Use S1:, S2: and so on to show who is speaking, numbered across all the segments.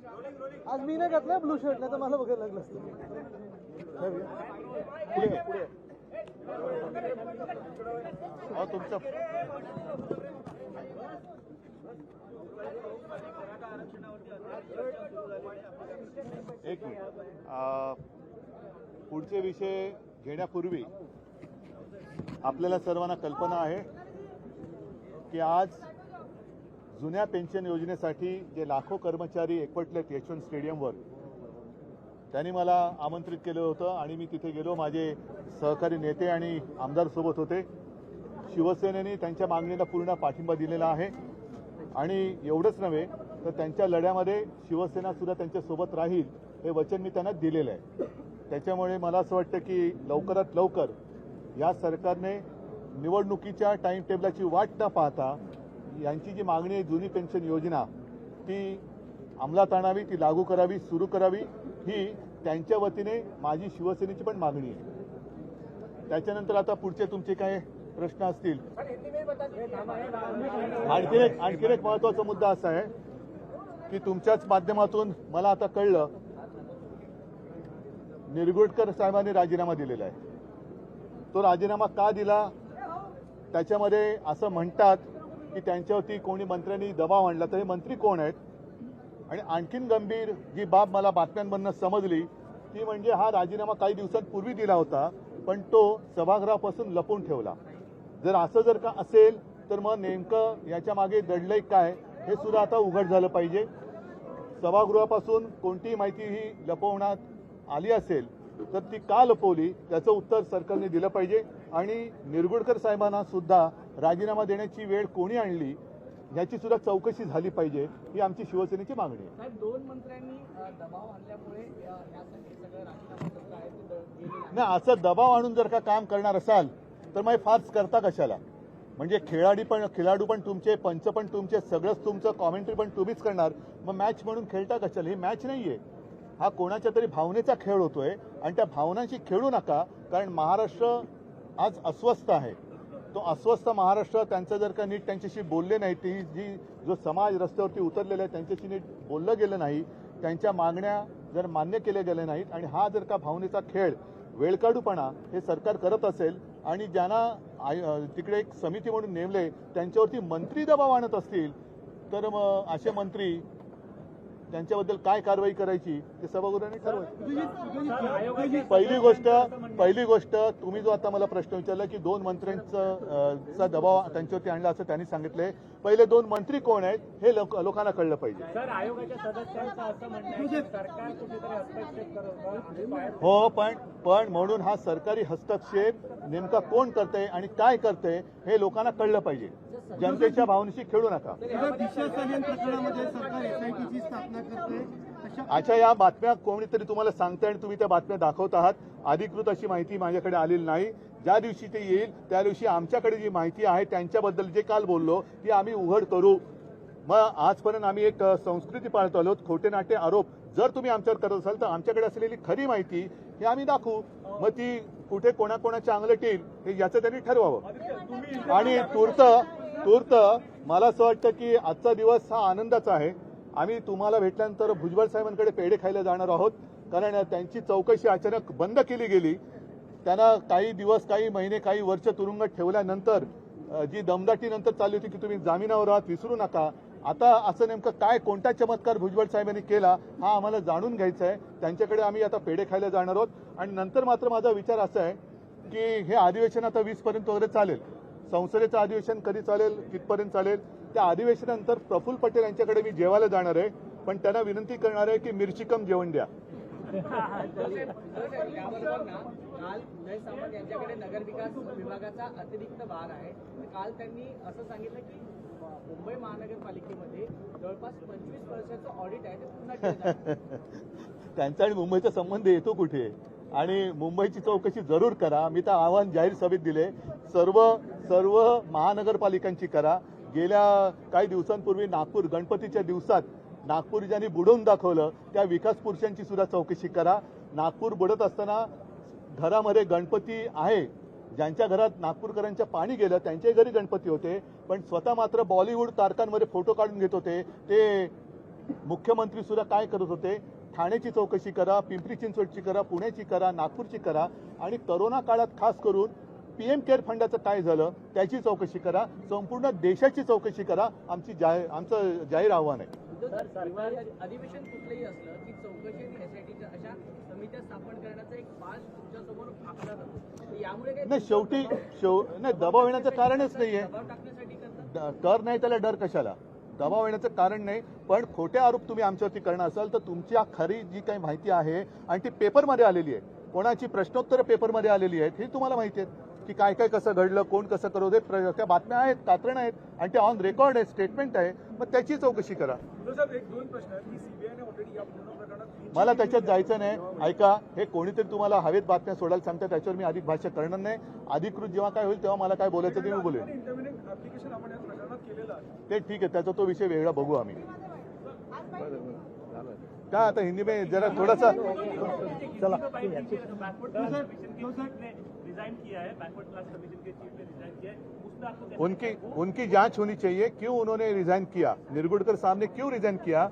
S1: आज मी नाही घातलं ब्लू शर्ट, नाही तर मला बघायला लागलं असतं. पुढे पुढे
S2: तुमचं एक मिनिट, पुढचे विषय घेण्यापूर्वी आपल्याला सर्वांना कल्पना आहे की आज जुन्या पेन्शन योजनेसाठी जे लाखो कर्मचारी एकवटलेत यशवंत स्टेडियमवर, त्यांनी मला आमंत्रित केलं होतं आणि मी तिथे गेलो. माझे सहकारी नेते आणि आमदार सोबत होते. शिवसेनेने त्यांच्या मागणीला पूर्ण पाठिंबा दिलेला आहे आणि एवढंच नव्हे तर त्यांच्या लढ्यामध्ये शिवसेना सुद्धा त्यांच्यासोबत राहील हे वचन मी त्यांना दिलेलं आहे. त्याच्यामुळे मला असं वाटतं की लवकरात लवकर या सरकारने निवडणुकीच्या टाईम टेबलाची वाट न पाहता यांची जी मागणी आहे जुनी पेन्शन योजना ती अंमलात आणावी, ती लागू करावी, सुरू करावी, ही त्यांच्या वतीने माझी शिवसेनेची पण मागणी आहे. त्याच्यानंतर आता पुढचे तुमचे काय प्रश्न असतील. आणखी एक महत्वाचा मुद्दा असा आहे की तुमच्याच माध्यमातून मला आता कळलं निरगुडकर साहेबांनी राजीनामा दिलेला आहे. तो राजीनामा का दिला, त्याच्यामध्ये असं म्हणतात की त्यांच्यावरती कोणी मंत्र्यांनी दबाव आणला. तर हे मंत्री कोण आहेत? आणि आणखीन गंभीर जी बाब मला बातम्यांमधून समजली ती म्हणजे हा राजीनामा काही दिवसांपूर्वी दिला होता पण तो सभागृहापासून लपवून ठेवला. जर का असेल तर मग नेमकं याच्या मागे दडलंय काय हे सुद्धा आता उघड झालं पाहिजे. सभागृहापासून कोणतीही माहिती ही लपवण्यात आली असेल तर ती का लपवली त्याचं उत्तर सरकारने दिलं पाहिजे आणि निरगुडकर साहेबांना सुद्धा राजीनामा देण्याची वेळ कोणी आणली याची सुद्धा चौकशी झाली पाहिजे, ही आमची शिवसेनेची मागणी आहे.
S3: दोन मंत्र्यांनी दबाव आणल्यामुळे
S2: नाही, असं दबाव आणून जर का काम करणार असाल तर मग फार्स करता कशाला? म्हणजे खेळाडू पण तुमचे, पंच पण तुमचे, सगळंच तुमचं, कॉमेंट्री पण तुम्हीच करणार, मग मॅच म्हणून खेळता कशाला? ही मॅच नाहीये, हा कोणाच्या तरी भावनेचा खेळ होतोय आणि त्या भावनांशी खेळू नका. कारण महाराष्ट्र आज अस्वस्थ आहे. तो अस्वस्थ महाराष्ट्र त्यांचं जर का नीट त्यांच्याशी बोलले नाही, ती जो समाज रस्त्यावरती उतरलेला आहे त्यांच्याशी नीट बोललं गेलं नाही, त्यांच्या मागण्या जर मान्य केल्या गेल्या नाहीत आणि हा जर का भावनेचा खेळ, वेळकाढूपणा हे सरकार करत असेल आणि ज्यांना तिकडे एक समिती म्हणून नेमले त्यांच्यावरती मंत्री दबाव आणत असतील तर मग असे मंत्री त्यांच्याबद्दल काय कारवाई करायची ते सभागृहाने ठरवायची. पहिली गोष्ट तुम्ही जो आता मला प्रश्न विचारला की दोन मंत्र्यांचा दबाव त्यांच्यावरती आणला असं त्यांनी सांगितलंय. पहिले दोन मंत्री कोण आहेत हे लोकांना कळलं पाहिजे.
S3: सर, आयोगाच्या सदस्यांचं असं म्हणणं आहे की सरकार कुठेतरी हस्तक्षेप करत.
S2: हो, पण म्हणून हा सरकारी हस्तक्षेप नेमका कोण करतंय आणि काय करतंय हे लोकांना कळलं पाहिजे. जनतेच्या भावनेशी खेळू नका. अच्छा, या बातम्या कोणीतरी तुम्हाला सांगताय आणि तुम्ही त्या बातम्या दाखवत आहात. अधिकृत अशी माहिती माझ्याकडे आलेली नाही. ज्या दिवशी ते येईल त्या दिवशी आमच्याकडे जी माहिती आहे त्यांच्याबद्दल जे काल बोललो ती आम्ही उघड करू. मग आजपर्यंत आम्ही एक संस्कृती पाळत आलो. खोटे नाटे आरोप जर तुम्ही आमच्यावर करत असाल तर आमच्याकडे असलेली खरी माहिती हे आम्ही दाखवू. मग ती कुठे कोणाकोणाच्या अंगलट येईल हे याचं त्यांनी ठरवावं. आणि तूर्त मला असं वाटतं की आजचा दिवस हा आनंदाचा आहे. आम्ही तुम्हाला भेटल्यानंतर भुजबळ साहेबांकडे पेढे खायला जाणार आहोत कारण त्यांची चौकशी अचानक बंद केली गेली. त्यांना काही दिवस, काही महिने, काही वर्ष तुरुंगात ठेवल्यानंतर जी दमदाटी नंतर चालली होती की तुम्ही जामिनावर आहात, विसरू नका. आता असं नेमकं काय, कोणता चमत्कार भुजबळ साहेबांनी केला हा आम्हाला जाणून घ्यायचा आहे. त्यांच्याकडे आम्ही आता पेढे खायला जाणार आहोत. आणि नंतर मात्र माझा विचार असा आहे की हे अधिवेशन आता 20 पर्यंत वगैरे चालेल. संसदेचं अधिवेशन कधी चालेल, कितपर्यंत चालेल, त्या अधिवेशनानंतर प्रफुल्ल पटेल यांच्याकडे मी जेवायला जाणार आहे. पण त्यांना विनंती करणार आहे की मिरचीकम जेवण द्या.
S3: काल उदय सामंत यांच्याकडे नगर विकास विभागाचा अतिरिक्त भार आहे. काल त्यांनी असं सांगितलं की मुंबई महानगरपालिकेमध्ये जवळपास 25 वर्षाचं ऑडिट आहे ते पुन्हा केलं.
S2: त्यांचा आणि मुंबईचा संबंध येतो कुठे? आणि मुंबईची चौकशी जरूर करा. मी तर आव्हान जाहीर सभेत दिले, सर्व महानगरपालिकांची करा. गेल्या काही दिवसांपूर्वी नागपूर गणपतीच्या दिवसात नागपूर ज्यांनी बुडवून दाखवलं त्या विकास पुरुषांची सुद्धा चौकशी करा. नागपूर बुडत असताना घरामध्ये गणपती आहे, ज्यांच्या घरात नागपूरकरांच्या पाणी गेलं त्यांच्याही घरी गणपती होते, पण स्वतः मात्र बॉलिवूड तारकांमध्ये फोटो काढून घेत होते. ते मुख्यमंत्री सुद्धा काय करत होते, ठाण्याची चौकशी करा, पिंपरी चिंचवडची करा, पुण्याची करा, नागपूरची करा आणि करोना काळात खास करून PM केअर फंडाचं काय झालं त्याची चौकशी करा, संपूर्ण देशाची चौकशी करा. आमचं जाहीर आव्हान आहे.
S3: अधिवेशन कुठलंही असलं की चौकशी आणि SITच्या अशा समित्या स्थापन करण्याचा एक पास तुमच्यासमोर आखला जातो. यामुळे
S2: नाही शेवटी नाही दबाव येण्याचं कारणच नाहीये.
S3: दबाव टाकण्यासाठी करतात.
S2: डर नाही त्याला डर कशाला, दबाव येण्याचं कारण नाही. पण खोटे आरोप तुम्ही आमच्यावरती करणार असाल तर तुमची खरी जी काही माहिती आहे आणि ती पेपरमध्ये आलेली आहे, कोणाची प्रश्नोत्तरं पेपरमध्ये आलेली आहेत हे तुम्हाला माहिती आहे की काय काय कसं घडलं, कोण कसं करत होते, त्या बातम्या आहेत, कात्रणं आहेत आणि ते ऑन रेकॉर्ड आहे, स्टेटमेंट आहे. मग त्याची चौकशी करा.
S4: एक दोन प्रश्न आहेत की सीबीआयने ऑलरेडी या पूर्ण प्रकरणात
S2: मला त्याच्यात जायचं नाही. ऐका, हे कोणीतरी तुम्हाला हवेत बातम्या सोडायला सांगतात, त्याच्यावर मी अधिक भाष्य करणार नाही. अधिकृत जेव्हा काय होईल तेव्हा मला काय बोलायचं ते मी बोलेन.
S4: इंटरव्ह्यू ऍप्लिकेशन आपण या प्रकरणात केलेलं आहे.
S2: ते ठीक आहे, त्याचा तो विषय वेगळा बघू आम्ही. काय आता हिंदी में जरा थोडासा चला. उनकी जांच होनी चाहिए, क्यों उन्होंने रिजाइन किया, निर्गुडकर साहब ने क्यों रिजाइन किया.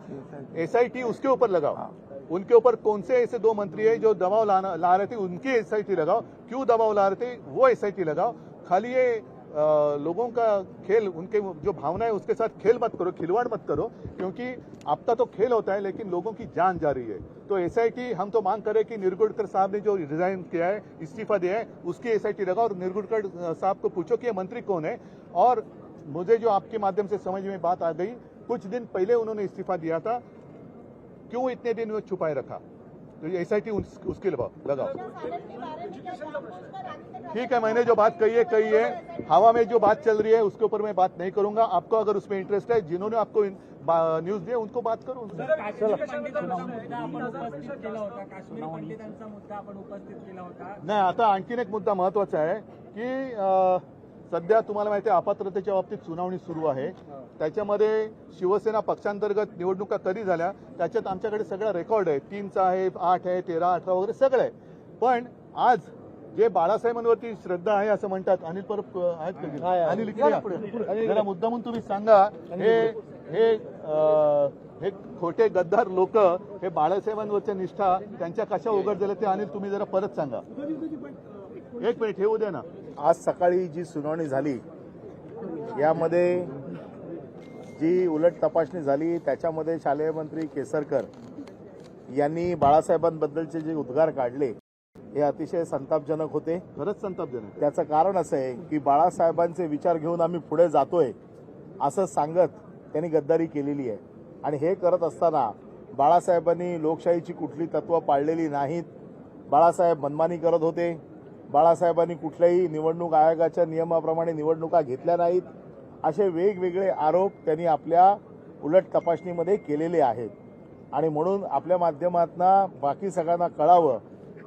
S2: SIT उसके ऊपर लगाओ. उनके ऊपर कौन से ऐसे 2 मंत्री है जो दबाव ला रहे थे, उनकी SIT लगाओ. क्यों दबाव ला रहे थे वो SIT लगाओ. खाली ये लोगों का खेल, उनके जो भावना है उसके साथ खेल मत करो, खिलवाड़ मत करो, क्योंकि आपका तो खेल होता है लेकिन लोगों की जान जा रही है. तो SIT हम तो मांग करें कि निर्गुडकर साहब ने जो रिजाइन किया है, इस्तीफा दिया है, उसकी SIT लगाओ और निर्गुडकर साहब को पूछो कि ये मंत्री कौन है. और मुझे जो आपके माध्यम से समझ में बात आ गई, कुछ दिन पहले उन्होंने इस्तीफा दिया था, क्यों इतने दिन वो छुपाए रखा. तो ये SIT उसके लगाओ. ठीक है, मैंने जो बात कही है, हवा में जो बात चल रही है उसके ऊपर मैं बात नहीं करूंगा. आपको अगर उसमें इंटरेस्ट है, जिन्होंने आपको न्यूज दिया उनको बात करो.
S3: काश्मीर पंडितांचा मुद्दा आपण उपस्थित केला होता. काश्मीर पंडितांचा मुद्दा आपण उपस्थित केला होता.
S2: नाही, आता आणखीन एक मुद्दा महत्वाचा आहे की सध्या तुम्हाला माहिती आहे अपात्रतेच्या बाबतीत सुनावणी सुरू आहे. त्याच्यामध्ये शिवसेना पक्षांतर्गत निवडणुका कधी झाल्या त्याच्यात आमच्याकडे सगळा रेकॉर्ड आहे. 3चा आहे, 8 आहे, 13, 18 वगैरे सगळं आहे. पण आज जे बाळासाहेबांवरती श्रद्धा आहे असं म्हणतात, अनिल परब आहेत का? अनिल इकडे या पुढे. जरा मुद्दामून तुम्ही सांगा, हे खोटे गद्दार लोक, हे बाळासाहेबांवरच्या निष्ठा त्यांच्या कशा उघड झाल्या ते अनिल तुम्ही जरा परत सांगा. एक मिनिट हे उद्या ना.
S5: आज सकाळी जी सुनावणी झाली यामध्ये जी उलट तपासणी झाली त्याच्यामध्ये शालेय मंत्री केसरकर यांनी बाळासाहेबांबद्दलचे जे उद्गार काढले हे अतिशय संतापजनक होते.
S2: खरंच संतापजनक.
S5: त्याचं कारण असं आहे की बाळासाहेबांचे विचार घेऊन आम्ही पुढे जातोय असं सांगत त्यांनी गद्दारी केलेली आहे. आणि हे करत असताना बाळासाहेबांनी लोकशाहीची कुठली तत्त्व पाळलेली नाहीत. बाळासाहेब मनमानी करत होते. बाळासाहेबांनी कुठल्याही निवडणूक आयोगाच्या नियमाप्रमाणे निवडणुका घेतल्या नाहीत. असे वेगवेगळे आरोप त्यांनी आपल्या उलट तपासणीमध्ये केलेले आहेत. आणि म्हणून आपल्या माध्यमातून बाकी सगळ्यांना कळावं,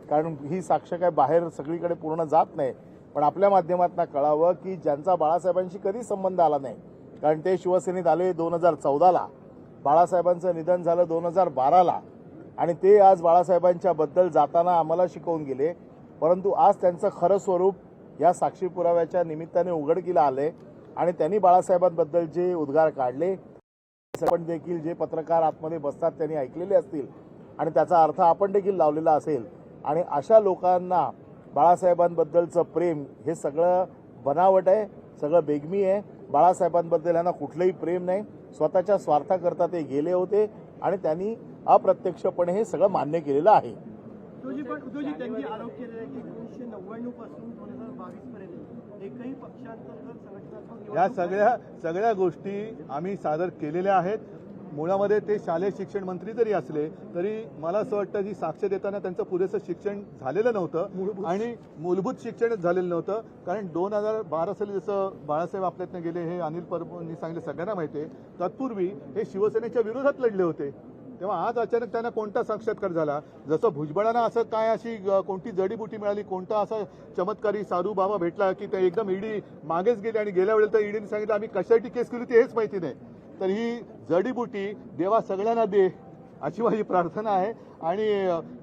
S5: कारण ही साक्ष काय बाहेर सगळीकडे पूर्ण जात नाही, पण आपल्या माध्यमातून कळावं की ज्यांचा बाळासाहेबांशी कधी संबंध आला नाही, कारण ते शिवसेनेत आले 2014ला, बाळासाहेबांचं निधन झालं 2012ला आणि ते आज बाळासाहेबांच्या बद्दल जाताना आम्हाला शिकवून गेले. परंतु आज त्यांचं खरं स्वरूप या साक्षी पुराव्याच्या निमित्ताने उघडकीला आले आणि त्यांनी बाळासाहेबांबद्दल जे उद्गार काढले आपण देखील जे पत्रकार आतमध्ये बसतात त्यांनी ऐकलेले असतील आणि त्याचा अर्थ आपण देखील लावलेला असेल. आणि अशा लोकांना बाळासाहेबांबद्दलचं प्रेम हे सगळं बनावट आहे, सगळं बेगमी आहे. बाळासाहेबांबद्दल यांना कुठलंही प्रेम नाही. स्वतःच्या स्वार्थाकरता ते गेले होते आणि त्यांनी अप्रत्यक्षपणे हे सगळं मान्य केलेलं आहे.
S1: उद्धवजी त्यांनी आरोप केलेला आहे की 1999 पासून 2022 पर्यंत एकही पक्षांतर्गत संघटनात्मक
S2: या सगळ्या गोष्टी आम्ही सादर केलेल्या आहेत. मुळामध्ये ते शालेय शिक्षण मंत्री जरी असले तरी मला असं वाटतं की साक्ष देताना त्यांचं पुरेसं शिक्षण झालेलं नव्हतं आणि मूलभूत शिक्षणच झालेलं नव्हतं. कारण 2012 साली जसं बाळासाहेब आपल्यातनं गेले हे अनिल परबनी सांगितलं सगळ्यांना माहिती आहे. तत्पूर्वी हे शिवसेनेच्या विरोधात लढले होते. तेव्हा आज अचानक त्यांना कोणता साक्षात्कार झाला, जसं भुजबळांना असं काय अशी कोणती जडीबुटी मिळाली, कोणता असा चमत्कारी साधू बाबा भेटला की ते एकदम ईडी मागेच गेले आणि गेल्या वेळेला तर ईडीने सांगितलं आम्ही कशासाठी केस केली ते हेच माहिती नाही. तर ही जडीबुटी देवा सगळ्यांना दे अशी माझी प्रार्थना आहे. आणि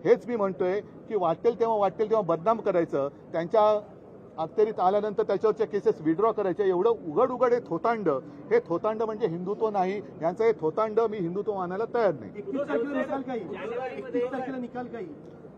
S2: हेच मी म्हणतोय की वाटेल तेव्हा बदनाम करायचं, त्यांच्या अखेरीत आल्यानंतर त्याच्यावरच्या केसेस विड्रॉ करायच्या, एवढं उघड हे थोतांड म्हणजे हिंदुत्व नाही. यांचं हे थोतांड मी हिंदुत्व मानायला तयार नाही.
S1: 31 तारखेला निकाल काही 31 तारखेला निकाल काही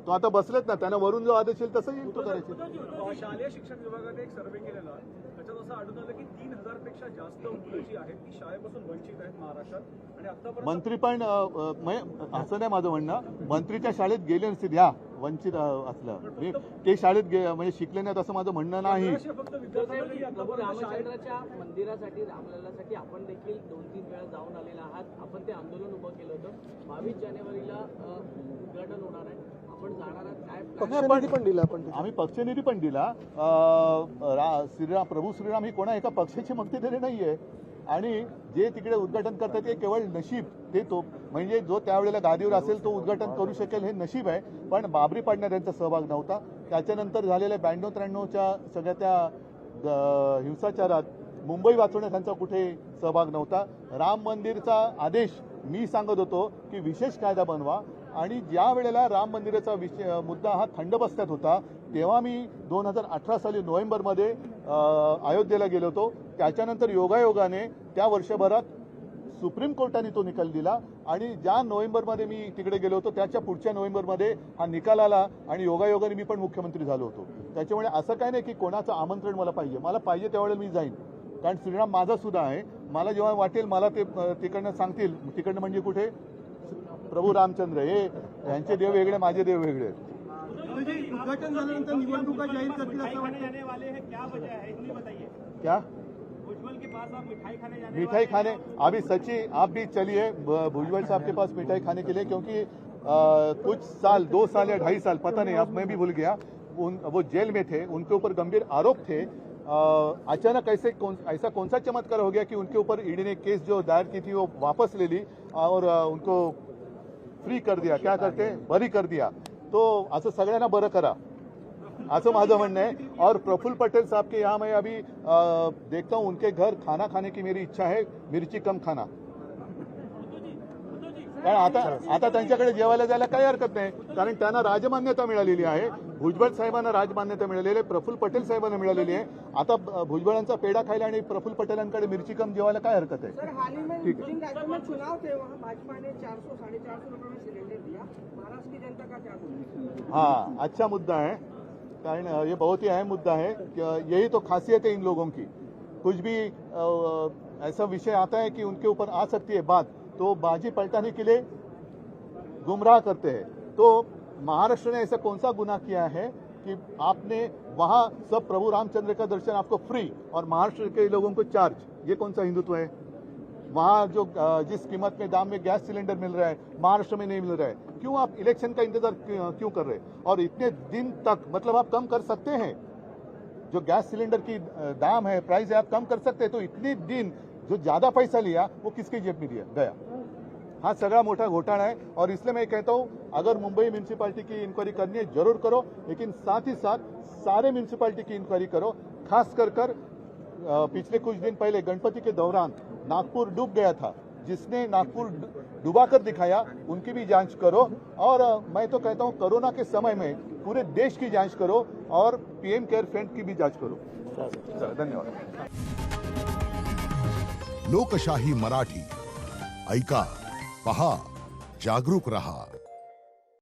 S2: तो आता बसलेत ना, त्यांना वरून जो आदेश येईल तसं येईल तो करायचे.
S4: शालेय शिक्षण विभागाने एक सर्व्हे केलेला त्याच्यात असं आढळून आलं की 3000 पेक्षा जास्त मुलं जी आहेत ती शाळेपासून वंचित आहेत महाराष्ट्रात. आणि आतापर्यंत
S2: मंत्री पण असं नाही माझं म्हणणं, मंत्रीच्या शाळेत गेले नसतील ह्या वंचित असलं, मी ते शाळेत म्हणजे शिकले नाहीत असं माझं म्हणणं नाही.
S4: फक्त विद्यार्थ्यांना
S3: प्रभू रामचंद्राच्या मंदिरासाठी रामलल्लासाठी आपण देखील 2-3 वेळा जाऊन आलेला आहात. आपण ते आंदोलन उभं केलं होतं. 22 जानेवारीला उद्घाटन होणार आहे. आपण जाणार आहात काय?
S1: पक्षनिधी पण दिला आपण
S2: आम्ही पक्षनिधी पण दिला. प्रभू श्रीराम ही कोणा एका पक्षाची मंत्री नाहीये. आणि जे तिकडे उद्घाटन करतात ते केवळ नशीब, ते तो म्हणजे जो त्यावेळेला गादीवर असेल तो उद्घाटन करू शकेल हे नशीब आहे. पण बाबरी पाडण्यात त्यांचा सहभाग नव्हता. त्याच्यानंतर झालेल्या 92-93च्या सगळ्या त्या हिंसाचारात मुंबई वाचवण्यात त्यांचा कुठे सहभाग नव्हता. राम मंदिरचा आदेश मी सांगत होतो की विशेष कायदा बनवा. आणि ज्या वेळेला राम मंदिराचा मुद्दा हा थंड बसत्यात होता तेव्हा मी 2018 साली नोव्हेंबरमध्ये अयोध्येला गेलो होतो. त्याच्यानंतर योगायोगाने त्या वर्षभरात सुप्रीम कोर्टाने तो निकाल दिला. आणि ज्या नोव्हेंबरमध्ये मी तिकडे गेलो होतो त्याच्या पुढच्या नोव्हेंबरमध्ये हा निकाल आला आणि योगायोगाने मी पण मुख्यमंत्री झालो होतो. त्याच्यामुळे असं काही नाही की कोणाचं आमंत्रण मला पाहिजे त्यावेळेला मी जाईन. कारण श्रीराम माझा सुद्धा आहे. मला जेव्हा वाटेल मला ते तिकडनं सांगतील, तिकडनं म्हणजे कुठे प्रभू रामचंद्र हे यांचे देव वेगळे माझे देव वेगळे.
S1: उद्घाटन झाल्यानंतर निवडणुका जाहीर करतील असं वाटतं.
S2: क्या मिठाई खाने अभी सची आप भी चलिए भुजबल साहब के पास मिठाई खाने के लिए, क्योंकि कुछ साल 2 साल या 2.5 साल पता नहीं, अब मैं भी भूल गया, वो जेल में थे, उनके ऊपर गंभीर आरोप थे. अचानक ऐसा कौन सा चमत्कार हो गया कि उनके ऊपर ईडी ने केस जो दायर की थी वो वापस ले ली और उनको फ्री कर दिया, क्या करते बरी कर दिया. तो असं सगळ्यांना बरं करा असं माझं म्हणणं आहे. और प्रफुल्ल पटेल साहब के यहाँ मैं अभी देखता हूँ, उनके घर खाना खाने की मेरी इच्छा है, मिर्ची कम खाना. कारण आता त्यांच्याकडे जेवायला जायला काही हरकत नाही, कारण त्यांना राजमान्यता मिळालेली आहे. भुजबळ साहेबांना राजमान्यता मिळालेली आहे, प्रफुल्ल पटेल साहेबांना मिळालेली आहे. आता भुजबळांचा पेढा खायला आणि प्रफुल्ल पटेलांकडे मिरची कम जेवायला काय हरकत आहे.
S6: सर, हाल ही में जिन राज्यों में चुनाव थे वहाँ भाजपा ने 400-450 रुपए में सिलेंडर दिया. महाराष्ट्र की जनता का क्या बोलना?
S2: हाँ, अच्छा मुद्दा है, कारण ये बहुत ही अहम मुद्दा है. यही तो खासियत है इन लोगों की. कुछ भी ऐसा विषय आता है कि उनके ऊपर आ सकती है बात, तो बाजी पलटाने के लिए गुमराह करते हैं. तो महाराष्ट्र ने ऐसा कौन सा गुनाह किया है कि आपने वहां सब प्रभु रामचंद्र का दर्शन आपको फ्री और महाराष्ट्र के लोगों को चार्ज, ये कौन सा हिंदुत्व है. वहां जो जिस कीमत में दाम में गैस सिलेंडर मिल रहा है महाराष्ट्र में नहीं मिल रहा है. क्यों आप इलेक्शन का इंतजार क्यों कर रहे हैं. और इतने दिन तक मतलब आप कम कर सकते हैं, जो गैस सिलेंडर की दाम है, प्राइस है, आप कम कर सकते हैं. तो इतने दिन जो ज्यादा पैसा लिया वो किसके जेब में दिया गया. हाँ, सगळा मोठा घोटाळा है. और इसलिए मैं कहता हूँ अगर मुंबई म्यूनसिपालिटी की इंक्वायरी करनी है जरूर करो, लेकिन साथ ही साथ सारे म्यूनसिपालिटी की इंक्वायरी करो. खास कर पिछले कुछ दिन पहले गणपति के दौरान नागपुर डूब गया था, जिसने नागपुर डुबाकर दिखाया, उनकी भी जांच करो. और मैं तो कहता हूं कोरोना के समय में पूरे देश की जांच करो और पीएम केयर फंड की भी जांच करो. धन्यवाद.
S7: लोकशाही मराठी ऐका, पहा, जागरूक रहा.